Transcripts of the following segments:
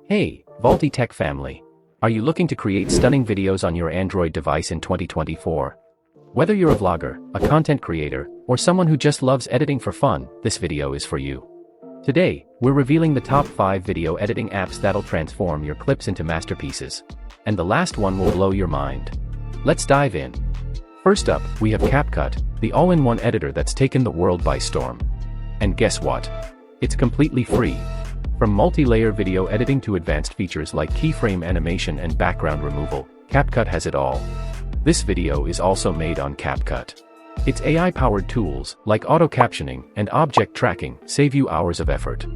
Hey, Vaulty Tech family. Are you looking to create stunning videos on your Android device in 2024? Whether you're a vlogger, a content creator, or someone who just loves editing for fun, this video is for you. Today, we're revealing the top 5 video editing apps that'll transform your clips into masterpieces. And the last one will blow your mind. Let's dive in. First up, we have CapCut, the all-in-one editor that's taken the world by storm. And guess what? It's completely free. From multi-layer video editing to advanced features like keyframe animation and background removal, CapCut has it all. This video is also made on CapCut. Its AI-powered tools, like auto-captioning and object tracking, save you hours of effort.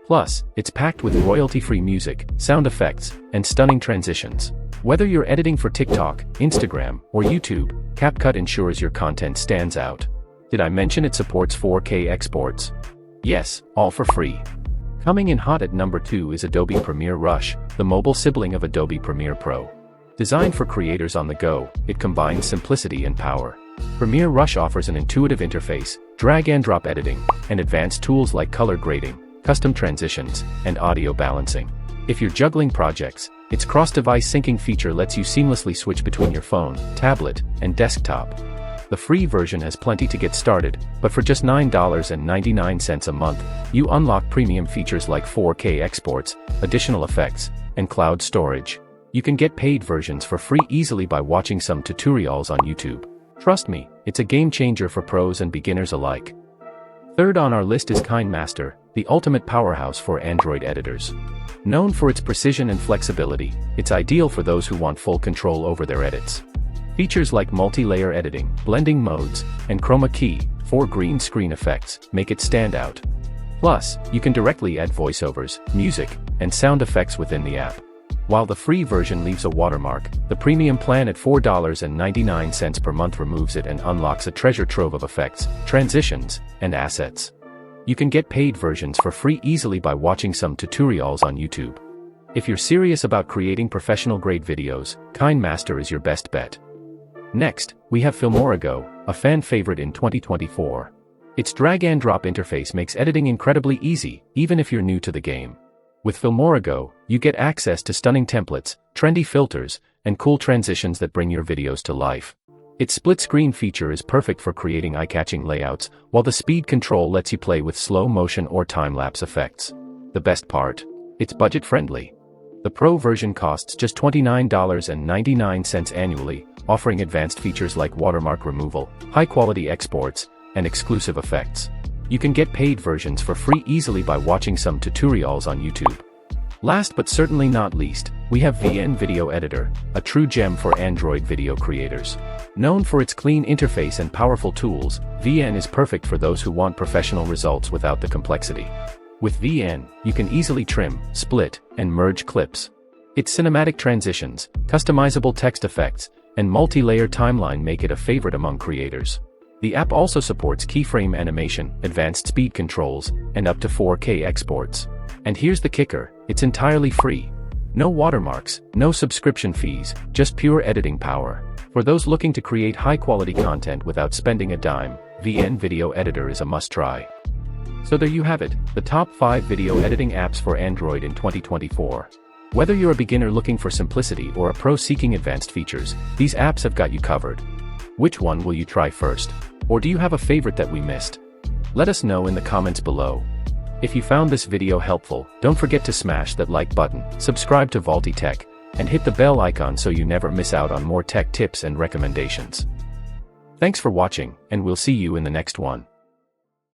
Plus, it's packed with royalty-free music, sound effects, and stunning transitions. Whether you're editing for TikTok, Instagram, or YouTube, CapCut ensures your content stands out. Did I mention it supports 4K exports? Yes, all for free. Coming in hot at number 2 is Adobe Premiere Rush, the mobile sibling of Adobe Premiere Pro. Designed for creators on the go, it combines simplicity and power. Premiere Rush offers an intuitive interface, drag-and-drop editing, and advanced tools like color grading, custom transitions, and audio balancing. If you're juggling projects, its cross-device syncing feature lets you seamlessly switch between your phone, tablet, and desktop. The free version has plenty to get started, but for just $9.99 a month, you unlock premium features like 4K exports, additional effects, and cloud storage. You can get paid versions for free easily by watching some tutorials on YouTube. Trust me, it's a game changer for pros and beginners alike. Third on our list is KineMaster, the ultimate powerhouse for Android editors. Known for its precision and flexibility, it's ideal for those who want full control over their edits. Features like multi-layer editing, blending modes, and chroma key, 4 green screen effects, make it stand out. Plus, you can directly add voiceovers, music, and sound effects within the app. While the free version leaves a watermark, the premium plan at $4.99 per month removes it and unlocks a treasure trove of effects, transitions, and assets. You can get paid versions for free easily by watching some tutorials on YouTube. If you're serious about creating professional-grade videos, KineMaster is your best bet. Next, we have FilmoraGo, a fan favorite in 2024. Its drag-and-drop interface makes editing incredibly easy, even if you're new to the game. With FilmoraGo, you get access to stunning templates, trendy filters, and cool transitions that bring your videos to life. Its split-screen feature is perfect for creating eye-catching layouts, while the speed control lets you play with slow motion or time-lapse effects. The best part? It's budget-friendly. The Pro version costs just $29.99 annually, offering advanced features like watermark removal, high-quality exports, and exclusive effects. You can get paid versions for free easily by watching some tutorials on YouTube. Last but certainly not least, we have VN Video Editor, a true gem for Android video creators. Known for its clean interface and powerful tools, VN is perfect for those who want professional results without the complexity. With VN, you can easily trim, split, and merge clips. Its cinematic transitions, customizable text effects, and multi-layer timeline make it a favorite among creators. The app also supports keyframe animation, advanced speed controls, and up to 4K exports. And here's the kicker, it's entirely free. No watermarks, no subscription fees, just pure editing power. For those looking to create high-quality content without spending a dime, VN Video Editor is a must-try. So there you have it, the top 5 video editing apps for Android in 2024. Whether you're a beginner looking for simplicity or a pro seeking advanced features, these apps have got you covered. Which one will you try first? Or do you have a favorite that we missed? Let us know in the comments below. If you found this video helpful, don't forget to smash that like button, subscribe to Vaulty Tech, and hit the bell icon so you never miss out on more tech tips and recommendations. Thanks for watching, and we'll see you in the next one.